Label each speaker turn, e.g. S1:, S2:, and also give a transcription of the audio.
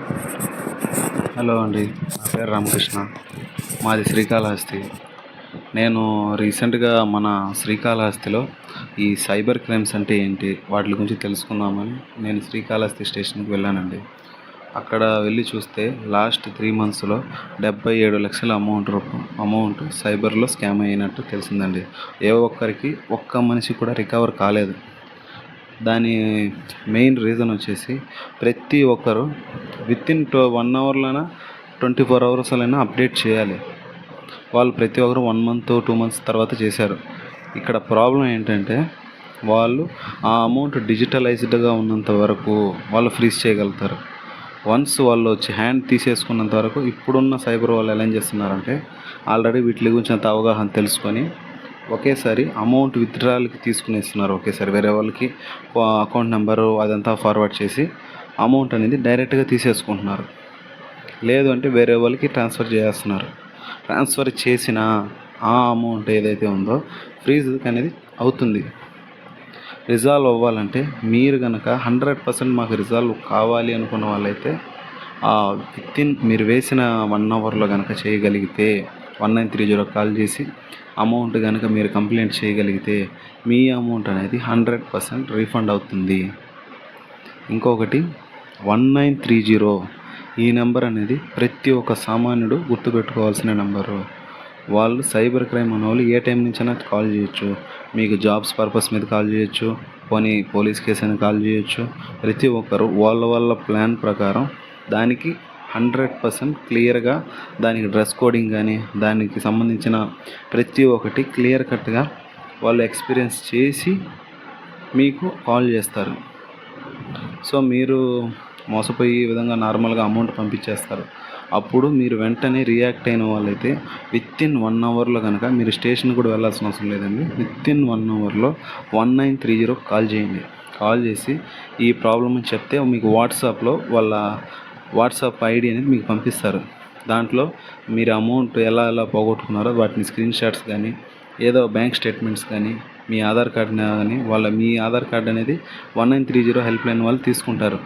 S1: Hello అండి. నా పేరు రామకృష్ణ. మాది శ్రీకాళహస్తి. నేను రీసెంట్గా మన శ్రీకాళహస్తిలో ఈ సైబర్ క్రైమ్స్ అంటే ఏంటి వాటి గురించి తెలుసుకుందామని నేను శ్రీకాళహస్తి స్టేషన్కి వెళ్ళానండి. అక్కడ వెళ్ళి చూస్తే లాస్ట్ 3 మంత్స్లో 77 లక్షల అమౌంట్ సైబర్లో స్కామ్ అయినట్టు తెలిసిందండి. ఏ ఒక్కరికి ఒక్క మనిషి కూడా రికవర్ కాలేదు. దాని మెయిన్ రీజన్ వచ్చేసి ప్రతి ఒక్కరు వితిన్ 1 అవర్లోనా 24 అవర్స్లైనా అప్డేట్ చేయాలి. వాళ్ళు ప్రతి ఒక్కరు 1 మంత్ 2 మంత్స్ తర్వాత చేశారు. ఇక్కడ ప్రాబ్లం ఏంటంటే వాళ్ళు ఆ అమౌంట్ డిజిటలైజ్డ్గా ఉన్నంత వరకు వాళ్ళు ఫ్రీజ్ చేయగలుగుతారు. వన్స్ వాళ్ళు వచ్చి హ్యాండ్ తీసేసుకున్నంత వరకు ఇప్పుడున్న సైబర్ వాళ్ళు ఎలా ఏం చేస్తున్నారంటే ఆల్రెడీ వీటి గురించి అంత అవగాహన తెలుసుకొని ఒకేసారి అమౌంట్ విత్డ్రాల్కి తీసుకునేస్తున్నారు. ఒకేసారి వేరే వాళ్ళకి అకౌంట్ నెంబరు అదంతా ఫార్వర్డ్ చేసి అమౌంట్ అనేది డైరెక్ట్గా తీసేసుకుంటున్నారు. లేదు అంటే వేరే వాళ్ళకి ట్రాన్స్ఫర్ చేస్తున్నారు. ట్రాన్స్ఫర్ చేసిన ఆ అమౌంట్ ఏదైతే ఉందో ఫ్రీజ్ అనేది అవుతుంది. రిజాల్వ్ అవ్వాలంటే మీరు కనుక 100% మాకు రిజాల్వ్ కావాలి అనుకున్న వాళ్ళైతే వితిన్ మీరు వేసిన 1 అవర్లో కనుక చేయగలిగితే 1930 కాల్ చేసి అమౌంట్ కనుక మీరు కంప్లైంట్ చేయగలిగితే మీ అమౌంట్ అనేది 100% రీఫండ్ అవుతుంది. ఇంకొకటి 1930 ఈ నెంబర్ అనేది ప్రతి ఒక్క సామాన్యుడు గుర్తుపెట్టుకోవాల్సిన నెంబరు. వాళ్ళు సైబర్ క్రైమ్ అనే వాళ్ళు ఏ టైం నుంచైనా కాల్ చేయొచ్చు. మీకు జాబ్స్ పర్పస్ మీద కాల్ చేయొచ్చు, పోలీస్ కేసు అని కాల్ చేయొచ్చు. ప్రతి ఒక్కరు వాళ్ళ ప్లాన్ ప్రకారం దానికి 100% క్లియర్గా దానికి డ్రెస్ కోడింగ్ కానీ దానికి సంబంధించిన ప్రతి ఒక్కటి క్లియర్ కట్గా వాళ్ళు ఎక్స్పీరియన్స్ చేసి మీకు కాల్ చేస్తారు. సో మీరు మోసపోయి ఈ విధంగా నార్మల్గా అమౌంట్ పంపించేస్తారు. అప్పుడు మీరు వెంటనే రియాక్ట్ అయిన వాళ్ళైతే వితిన్ 1 అవర్లో కనుక మీరు స్టేషన్ కూడా వెళ్ళాల్సిన అవసరం లేదండి. వితిన్ 1 అవర్లో 1930 కాల్ చేయండి. కాల్ చేసి ఈ ప్రాబ్లమ్ అని చెప్తే మీకు వాట్సాప్లో వాళ్ళ వాట్సాప్ ఐడి అనేది మీకు పంపిస్తారు. దాంట్లో మీరు అమౌంట్ ఎలా పోగొట్టుకున్నారో వాటిని స్క్రీన్ షాట్స్ కానీ ఏదో బ్యాంక్ స్టేట్మెంట్స్ కానీ మీ ఆధార్ కార్డ్ కానీ మీ ఆధార్ కార్డ్ అనేది 1930 హెల్ప్ లైన్ వాళ్ళు తీసుకుంటారు.